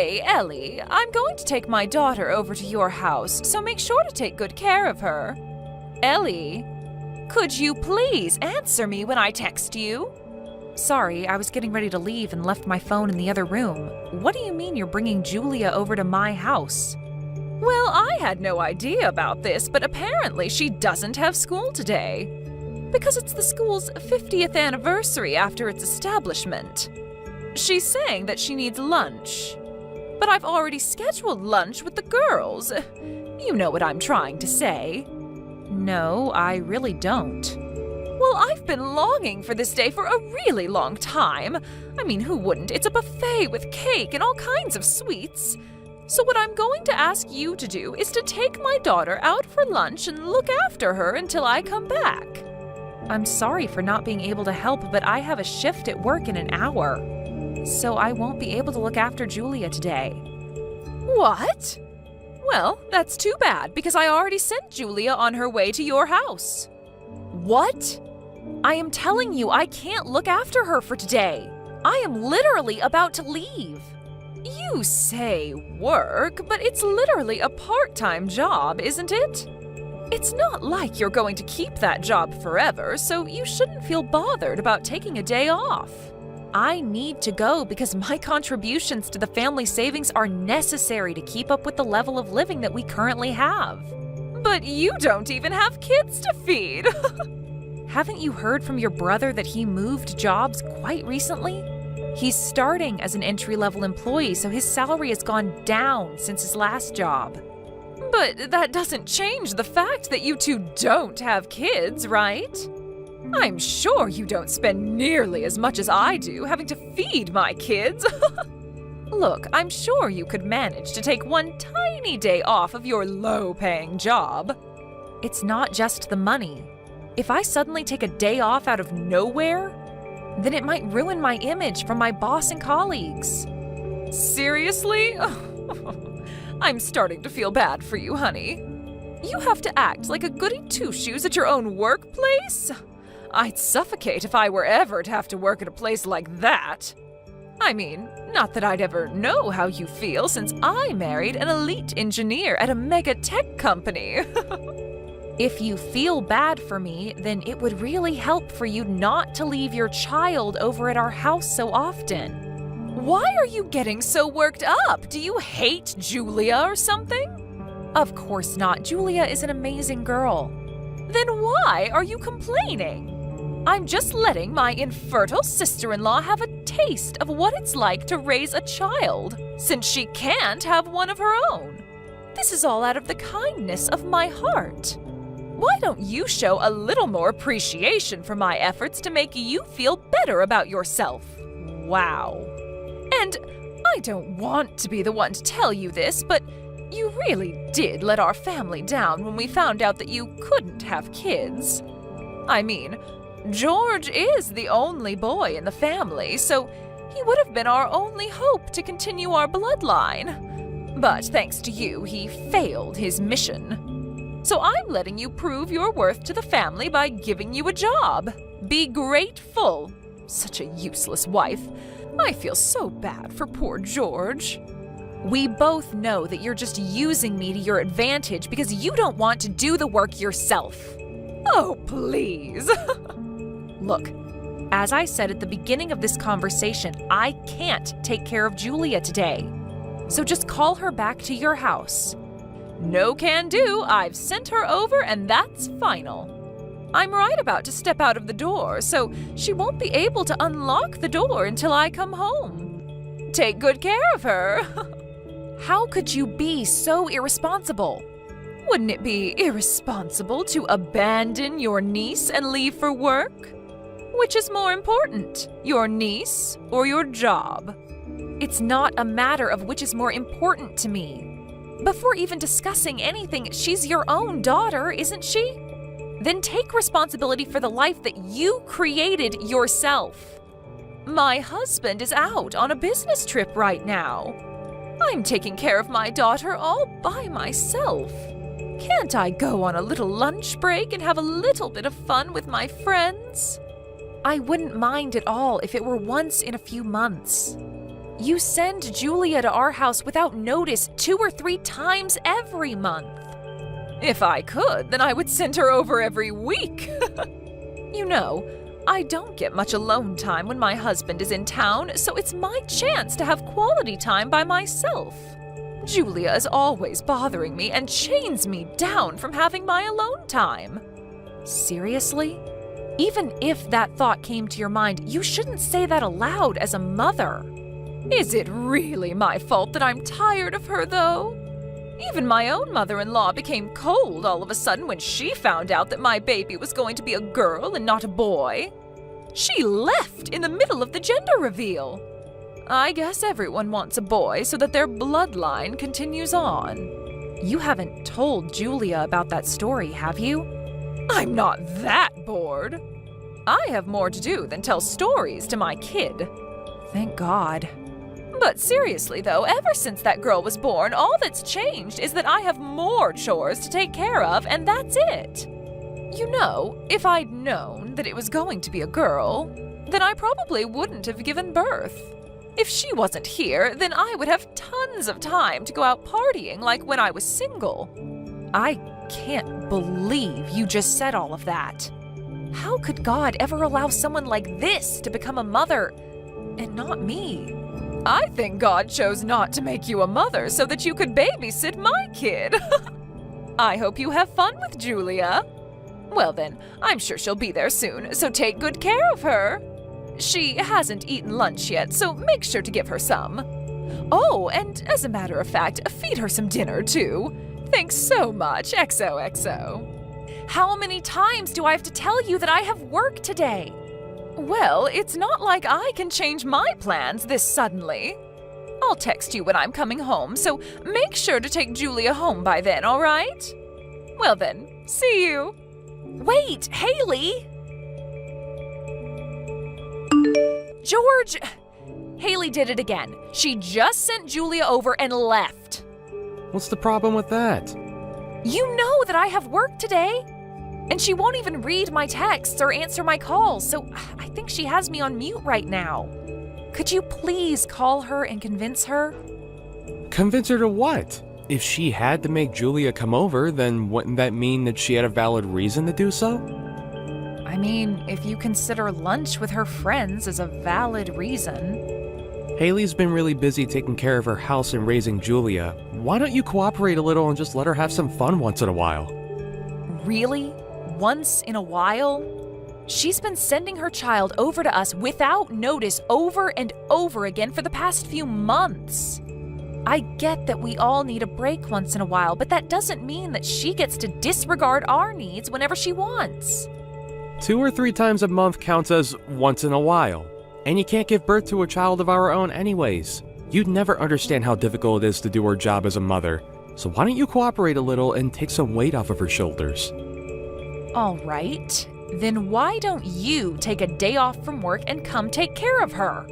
Hey, Ellie, I'm going to take my daughter over to your house, so make sure to take good care of her. Ellie, could you please answer me when I text you? Sorry, I was getting ready to leave and left my phone in the other room. What do you mean you're bringing Julia over to my house? Well, I had no idea about this, but apparently she doesn't have school today. Because it's the school's 50th anniversary after its establishment. She's saying that she needs lunch. But I've already scheduled lunch with the girls. You know what I'm trying to say. No, I really don't. Well, I've been longing for this day for a really long time. I mean, who wouldn't? It's a buffet with cake and all kinds of sweets. So what I'm going to ask you to do is to take my daughter out for lunch and look after her until I come back. I'm sorry for not being able to help, but I have a shift at work in an hour. So I won't be able to look after Julia today. What? Well, that's too bad, because I already sent Julia on her way to your house. What? I am telling you, I can't look after her for today. I am literally about to leave. You say work, but it's literally a part-time job, isn't it? It's not like you're going to keep that job forever, so you shouldn't feel bothered about taking a day off. I need to go because my contributions to the family savings are necessary to keep up with the level of living that we currently have. But you don't even have kids to feed. Haven't you heard from your brother that he moved jobs quite recently? He's starting as an entry-level employee, so his salary has gone down since his last job. But that doesn't change the fact that you two don't have kids, right? I'm sure you don't spend nearly as much as I do having to feed my kids. Look, I'm sure you could manage to take one tiny day off of your low-paying job. It's not just the money. If I suddenly take a day off out of nowhere, then it might ruin my image from my boss and colleagues. Seriously? I'm starting to feel bad for you, honey. You have to act like a goody two-shoes at your own workplace? I'd suffocate if I were ever to have to work at a place like that. I mean, not that I'd ever know how you feel since I married an elite engineer at a mega tech company. If you feel bad for me, then it would really help for you not to leave your child over at our house so often. Why are you getting so worked up? Do you hate Julia or something? Of course not. Julia is an amazing girl. Then why are you complaining? I'm just letting my infertile sister-in-law have a taste of what it's like to raise a child, since she can't have one of her own. This is all out of the kindness of my heart. Why don't you show a little more appreciation for my efforts to make you feel better about yourself? Wow. And I don't want to be the one to tell you this, but you really did let our family down when we found out that you couldn't have kids. I mean, George is the only boy in the family, so he would have been our only hope to continue our bloodline. But thanks to you, he failed his mission. So I'm letting you prove your worth to the family by giving you a job. Be grateful. Such a useless wife. I feel so bad for poor George. We both know that you're just using me to your advantage because you don't want to do the work yourself. Oh, please. Look, as I said at the beginning of this conversation, I can't take care of Julia today. So just call her back to your house. No can do. I've sent her over and that's final. I'm right about to step out of the door, so she won't be able to unlock the door until I come home. Take good care of her. How could you be so irresponsible? Wouldn't it be irresponsible to abandon your niece and leave for work? Which is more important, your niece or your job? It's not a matter of which is more important to me. Before even discussing anything, she's your own daughter, isn't she? Then take responsibility for the life that you created yourself. My husband is out on a business trip right now. I'm taking care of my daughter all by myself. Can't I go on a little lunch break and have a little bit of fun with my friends? I wouldn't mind at all if it were once in a few months. You send Julia to our house without notice 2 or 3 times every month. If I could, then I would send her over every week. You know, I don't get much alone time when my husband is in town, so it's my chance to have quality time by myself. Julia is always bothering me and chains me down from having my alone time. Seriously? Even if that thought came to your mind, you shouldn't say that aloud as a mother. Is it really my fault that I'm tired of her, though? Even my own mother-in-law became cold all of a sudden when she found out that my baby was going to be a girl and not a boy. She left in the middle of the gender reveal. I guess everyone wants a boy so that their bloodline continues on. You haven't told Julia about that story, have you? I'm not that bored. I have more to do than tell stories to my kid. Thank God. But seriously though, ever since that girl was born, all that's changed is that I have more chores to take care of, and that's it. You know, if I'd known that it was going to be a girl, then I probably wouldn't have given birth. If she wasn't here, then I would have tons of time to go out partying like when I was single. I can't believe you just said all of that. How could God ever allow someone like this to become a mother and not me? I think God chose not to make you a mother so that you could babysit my kid. I hope you have fun with Julia. Well then, I'm sure she'll be there soon, so take good care of her. She hasn't eaten lunch yet, so make sure to give her some. Oh, and as a matter of fact, feed her some dinner too. Thanks so much, XOXO. How many times do I have to tell you that I have work today? Well, it's not like I can change my plans this suddenly. I'll text you when I'm coming home, so make sure to take Julia home by then, all right? Well then, see you. Wait, Haley! George! Haley did it again. She just sent Julia over and left. What's the problem with that? You know that I have work today. And she won't even read my texts or answer my calls, so I think she has me on mute right now. Could you please call her and convince her? Convince her to what? If she had to make Julia come over, then wouldn't that mean that she had a valid reason to do so? I mean, if you consider lunch with her friends as a valid reason. Haley's been really busy taking care of her house and raising Julia. Why don't you cooperate a little and just let her have some fun once in a while? Really? Once in a while? She's been sending her child over to us without notice over and over again for the past few months. I get that we all need a break once in a while, but that doesn't mean that she gets to disregard our needs whenever she wants. 2 or 3 times a month counts as once in a while. And you can't give birth to a child of our own anyways. You'd never understand how difficult it is to do her job as a mother. So why don't you cooperate a little and take some weight off of her shoulders? All right. Then why don't you take a day off from work and come take care of her?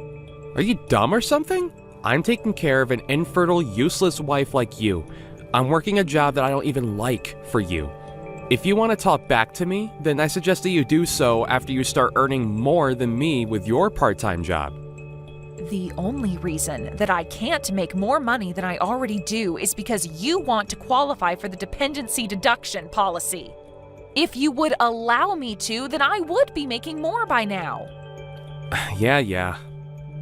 Are you dumb or something? I'm taking care of an infertile, useless wife like you. I'm working a job that I don't even like for you. If you want to talk back to me, then I suggest that you do so after you start earning more than me with your part-time job. The only reason that I can't make more money than I already do is because you want to qualify for the dependency deduction policy. If you would allow me to, then I would be making more by now. Yeah.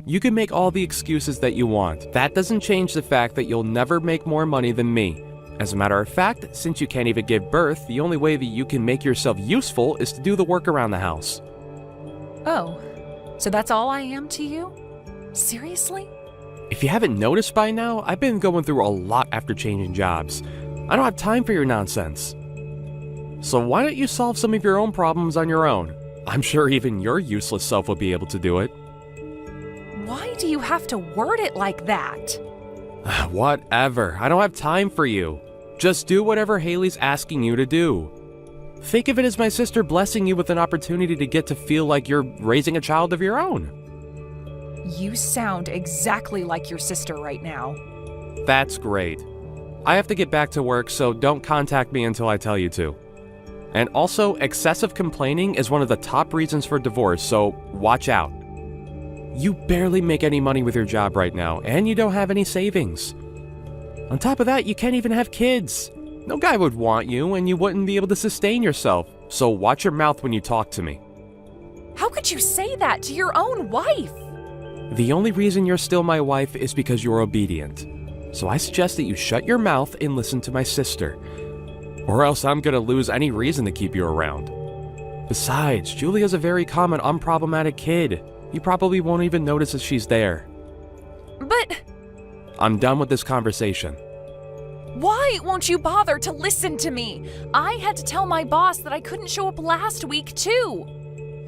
You can make all the excuses that you want. That doesn't change the fact that you'll never make more money than me. As a matter of fact, since you can't even give birth, the only way that you can make yourself useful is to do the work around the house. Oh, so that's all I am to you? Seriously? If you haven't noticed by now, I've been going through a lot after changing jobs. I don't have time for your nonsense. So why don't you solve some of your own problems on your own? I'm sure even your useless self will be able to do it. Why do you have to word it like that? Whatever. I don't have time for you. Just do whatever Haley's asking you to do. Think of it as my sister blessing you with an opportunity to get to feel like you're raising a child of your own. You sound exactly like your sister right now. That's great. I have to get back to work, so don't contact me until I tell you to. And also, excessive complaining is one of the top reasons for divorce, so watch out. You barely make any money with your job right now, and you don't have any savings. On top of that, you can't even have kids. No guy would want you, and you wouldn't be able to sustain yourself. So watch your mouth when you talk to me. How could you say that to your own wife? The only reason you're still my wife is because you're obedient. So I suggest that you shut your mouth and listen to my sister. Or else I'm gonna lose any reason to keep you around. Besides, Julia's a very common, unproblematic kid. You probably won't even notice that she's there. But I'm done with this conversation. why won't you bother to listen to me? I had to tell my boss that I couldn't show up last week, too.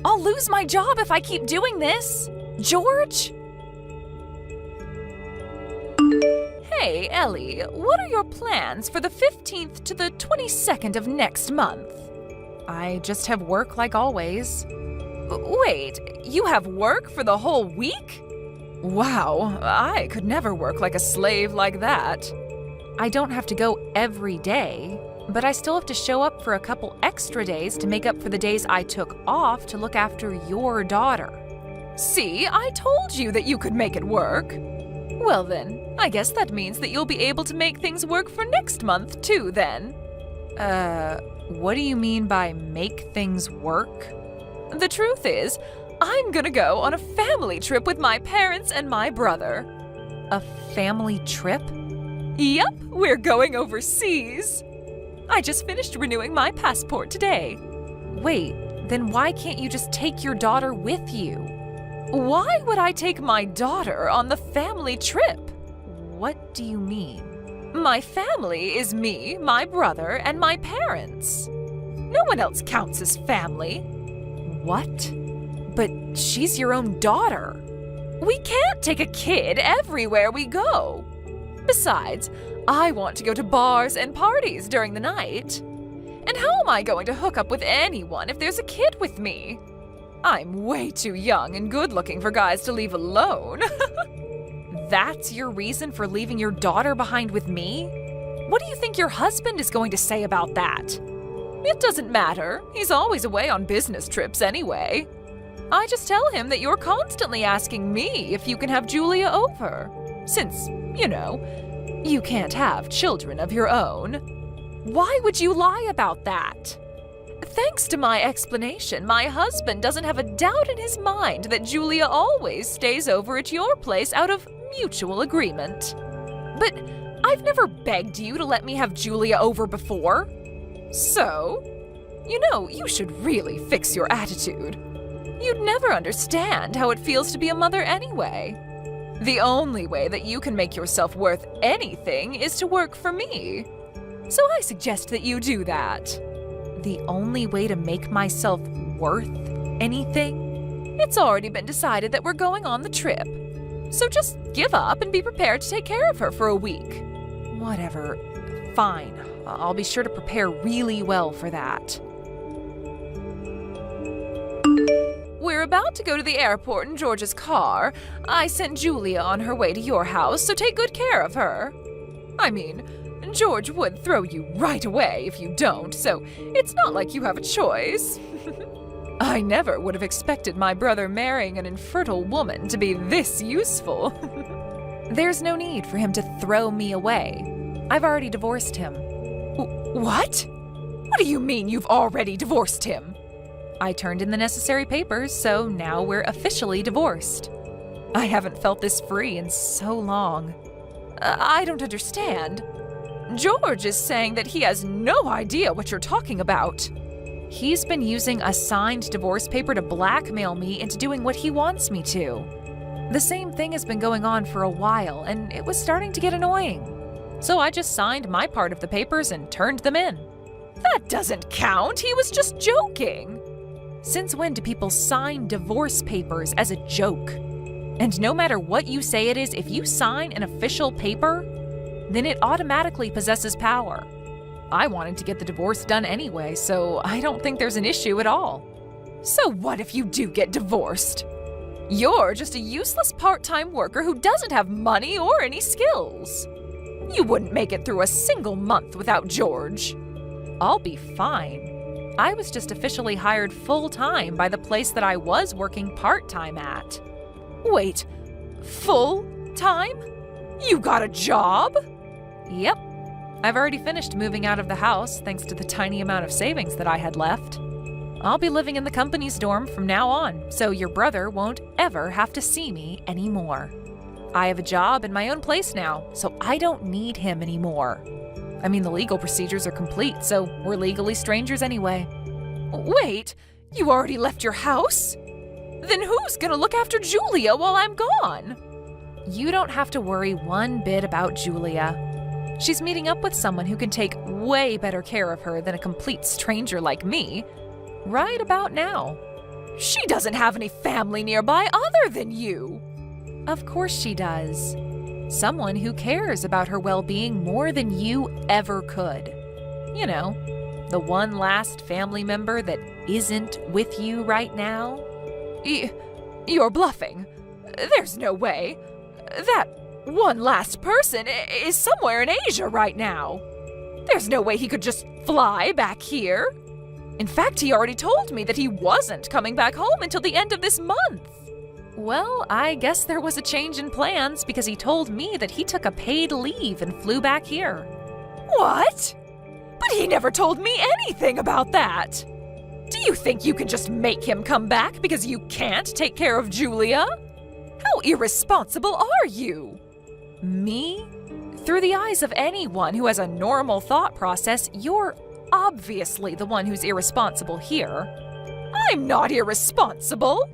I'll lose my job if I keep doing this. George? Hey, Ellie, what are your plans for the 15th to the 22nd of next month? I just have work like always. Wait, you have work for the whole week? Wow, I could never work like a slave like that. I don't have to go every day, but I still have to show up for a couple extra days to make up for the days I took off to look after your daughter. See, I told you that you could make it work. Well then, I guess that means that you'll be able to make things work for next month too then. What do you mean by make things work? The truth is, I'm gonna go on a family trip with my parents and my brother. A family trip? Yep, we're going overseas. I just finished renewing my passport today. Wait, then why can't you just take your daughter with you? Why would I take my daughter on the family trip? What do you mean? My family is me, my brother, and my parents. No one else counts as family. What? But she's your own daughter. We can't take a kid everywhere we go. Besides, I want to go to bars and parties during the night. And how am I going to hook up with anyone if there's a kid with me? I'm way too young and good-looking for guys to leave alone. That's your reason for leaving your daughter behind with me? What do you think your husband is going to say about that? It doesn't matter. He's always away on business trips anyway. I just tell him that you're constantly asking me if you can have Julia over. Since, you can't have children of your own. Why would you lie about that? Thanks to my explanation, my husband doesn't have a doubt in his mind that Julia always stays over at your place out of mutual agreement. But I've never begged you to let me have Julia over before. So, you should really fix your attitude. You'd never understand how it feels to be a mother anyway. The only way that you can make yourself worth anything is to work for me. So I suggest that you do that. The only way to make myself worth anything? It's already been decided that we're going on the trip. So just give up and be prepared to take care of her for a week. Whatever. Fine. I'll be sure to prepare really well for that. We're about to go to the airport in George's car. I sent Julia on her way to your house, so take good care of her. I mean, George would throw you right away if you don't, so it's not like you have a choice. I never would have expected my brother marrying an infertile woman to be this useful. There's no need for him to throw me away. I've already divorced him. What? What do you mean you've already divorced him? I turned in the necessary papers, so now we're officially divorced. I haven't felt this free in so long. I don't understand. George is saying that he has no idea what you're talking about. He's been using a signed divorce paper to blackmail me into doing what he wants me to. The same thing has been going on for a while, and it was starting to get annoying. So I just signed my part of the papers and turned them in. That doesn't count. He was just joking. Since when do people sign divorce papers as a joke? And no matter what you say it is, if you sign an official paper, then it automatically possesses power. I wanted to get the divorce done anyway, so I don't think there's an issue at all. So what if you do get divorced? You're just a useless part-time worker who doesn't have money or any skills. You wouldn't make it through a single month without George. I'll be fine. I was just officially hired full-time by the place that I was working part-time at. Wait, full-time? You got a job? Yep. I've already finished moving out of the house thanks to the tiny amount of savings that I had left. I'll be living in the company's dorm from now on, so your brother won't ever have to see me anymore. I have a job in my own place now, so I don't need him anymore. I mean, the legal procedures are complete, so we're legally strangers anyway. Wait, you already left your house? Then who's gonna look after Julia while I'm gone? You don't have to worry one bit about Julia. She's meeting up with someone who can take way better care of her than a complete stranger like me, right about now. She doesn't have any family nearby other than you. Of course she does. Someone who cares about her well-being more than you ever could. You know, the one last family member that isn't with you right now. You're bluffing. There's no way. That one last person is somewhere in Asia right now. There's no way he could just fly back here. In fact, he already told me that he wasn't coming back home until the end of this month. Well, I guess there was a change in plans because he told me that he took a paid leave and flew back here. What? But he never told me anything about that. Do you think you can just make him come back because you can't take care of Julia? How irresponsible are you? Me? Through the eyes of anyone who has a normal thought process, you're obviously the one who's irresponsible here. I'm not irresponsible.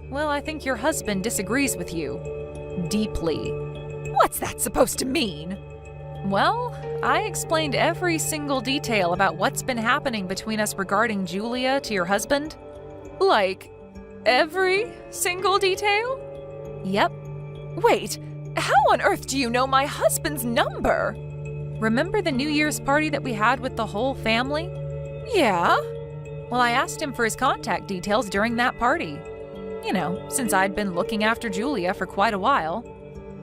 Well, I think your husband disagrees with you. Deeply. What's that supposed to mean? Well, I explained every single detail about what's been happening between us regarding Julia to your husband. Like, every single detail? Yep. Wait, how on earth do you know my husband's number? Remember the New Year's party that we had with the whole family? Yeah. Well, I asked him for his contact details during that party. You know, since I'd been looking after Julia for quite a while.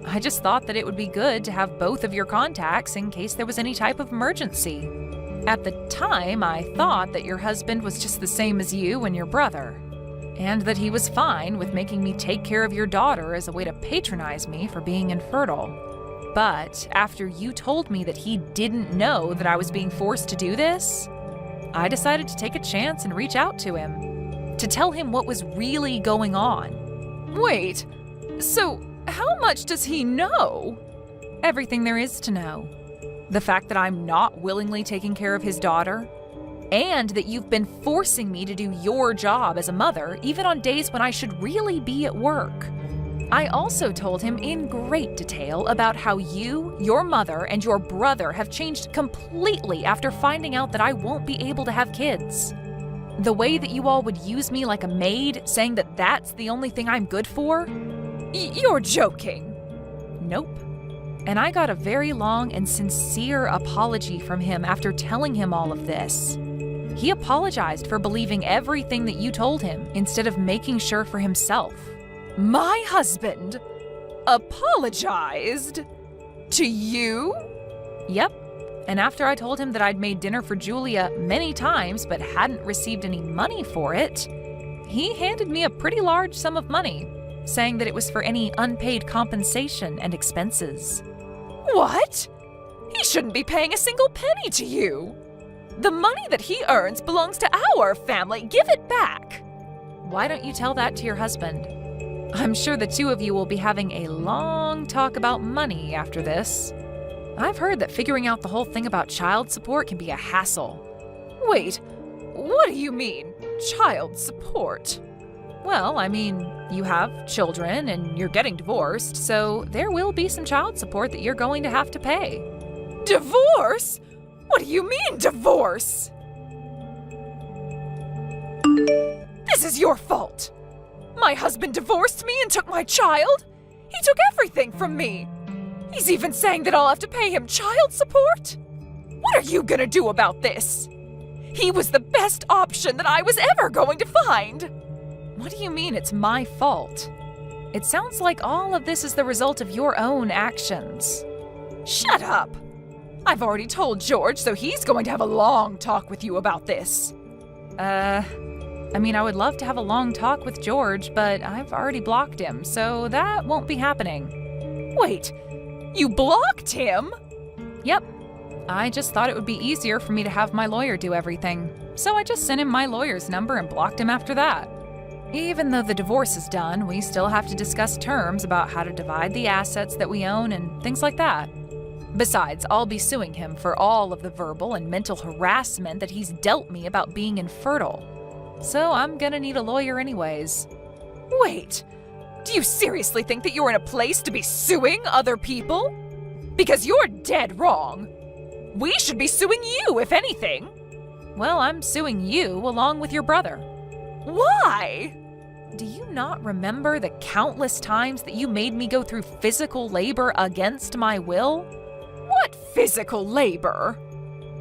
I just thought that it would be good to have both of your contacts in case there was any type of emergency. At the time, I thought that your husband was just the same as you and your brother, and that he was fine with making me take care of your daughter as a way to patronize me for being infertile. But after you told me that he didn't know that I was being forced to do this, I decided to take a chance and reach out to him, to tell him what was really going on. Wait, so how much does he know? Everything there is to know. The fact that I'm not willingly taking care of his daughter, and that you've been forcing me to do your job as a mother, even on days when I should really be at work. I also told him in great detail about how you, your mother, and your brother have changed completely after finding out that I won't be able to have kids. The way that you all would use me like a maid, saying that that's the only thing I'm good for? You're joking. Nope. And I got a very long and sincere apology from him after telling him all of this. He apologized for believing everything that you told him instead of making sure for himself. My husband apologized to you? Yep. And after I told him that I'd made dinner for Julia many times but hadn't received any money for it, he handed me a pretty large sum of money, saying that it was for any unpaid compensation and expenses. What? He shouldn't be paying a single penny to you. The money that he earns belongs to our family. Give it back. Why don't you tell that to your husband? I'm sure the two of you will be having a long talk about money after this. I've heard that figuring out the whole thing about child support can be a hassle. Wait, what do you mean, child support? Well, I mean, you have children and you're getting divorced, so there will be some child support that you're going to have to pay. Divorce? What do you mean, divorce? This is your fault. My husband divorced me and took my child. He took everything from me. He's even saying that I'll have to pay him child support. What are you gonna do about this? He was the best option that I was ever going to find. What do you mean it's my fault? It sounds like all of this is the result of your own actions. Shut up! I've already told George, so he's going to have a long talk with you about this. I mean, I would love to have a long talk with George, but I've already blocked him, so that won't be happening. Wait, you blocked him? Yep. I just thought it would be easier for me to have my lawyer do everything, so I just sent him my lawyer's number and blocked him after that. Even though the divorce is done, we still have to discuss terms about how to divide the assets that we own and things like that. Besides, I'll be suing him for all of the verbal and mental harassment that he's dealt me about being infertile. So I'm gonna need a lawyer anyways. Wait, do you seriously think that you're in a place to be suing other people? Because you're dead wrong. We should be suing you, if anything. Well, I'm suing you along with your brother. Why? Do you not remember the countless times that you made me go through physical labor against my will? What physical labor?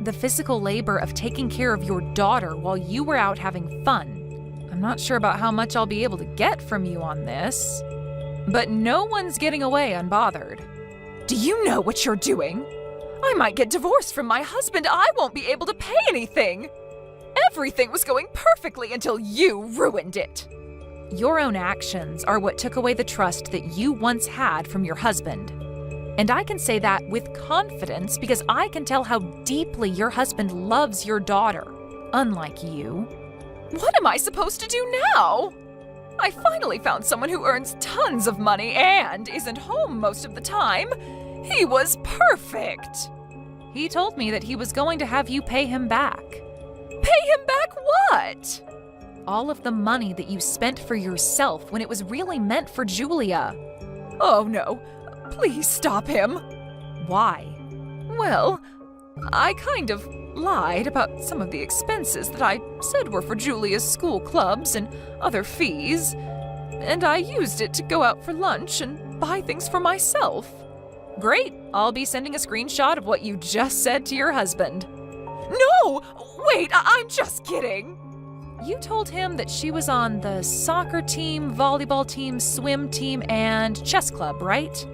The physical labor of taking care of your daughter while you were out having fun. I'm not sure about how much I'll be able to get from you on this, but no one's getting away unbothered. Do you know what you're doing? I might get divorced from my husband. I won't be able to pay anything. Everything was going perfectly until you ruined it. Your own actions are what took away the trust that you once had from your husband. And I can say that with confidence because I can tell how deeply your husband loves your daughter, unlike you. What am I supposed to do now? I finally found someone who earns tons of money and isn't home most of the time. He was perfect. He told me that he was going to have you pay him back. Pay him back what? All of the money that you spent for yourself when it was really meant for Julia. Oh no, please stop him. Why? Well, I kind of lied about some of the expenses that I said were for Julia's school clubs and other fees, and I used it to go out for lunch and buy things for myself. Great, I'll be sending a screenshot of what you just said to your husband. No! Wait, I'm just kidding! You told him that she was on the soccer team, volleyball team, swim team, and chess club, right?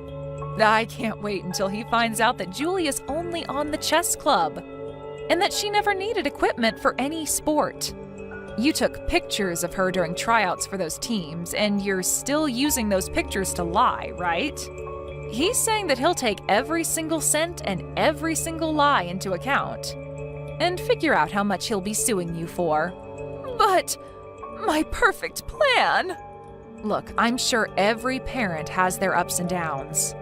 I can't wait until he finds out that Julia's only on the chess club, and that she never needed equipment for any sport. You took pictures of her during tryouts for those teams, and you're still using those pictures to lie, right? He's saying that he'll take every single cent and every single lie into account, and figure out how much he'll be suing you for. But my perfect plan! Look, I'm sure every parent has their ups and downs.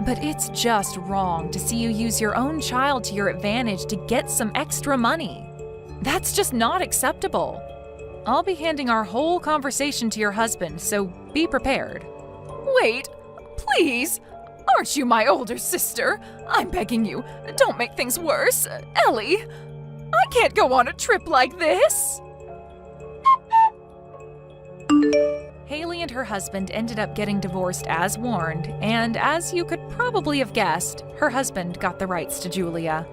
But it's just wrong to see you use your own child to your advantage to get some extra money. That's just not acceptable. I'll be handing our whole conversation to your husband, so be prepared. Wait, please! Aren't you my older sister? I'm begging you, don't make things worse. Ellie, I can't go on a trip like this! Haley and her husband ended up getting divorced as warned, and as you could probably have guessed, her husband got the rights to Julia.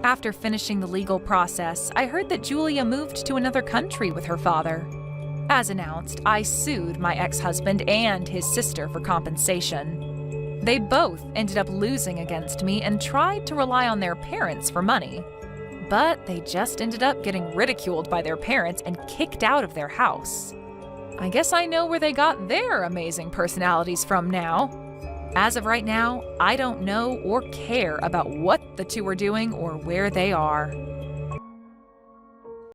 After finishing the legal process, I heard that Julia moved to another country with her father. As announced, I sued my ex-husband and his sister for compensation. They both ended up losing against me and tried to rely on their parents for money. But they just ended up getting ridiculed by their parents and kicked out of their house. I guess I know where they got their amazing personalities from now. As of right now, I don't know or care about what the two are doing or where they are.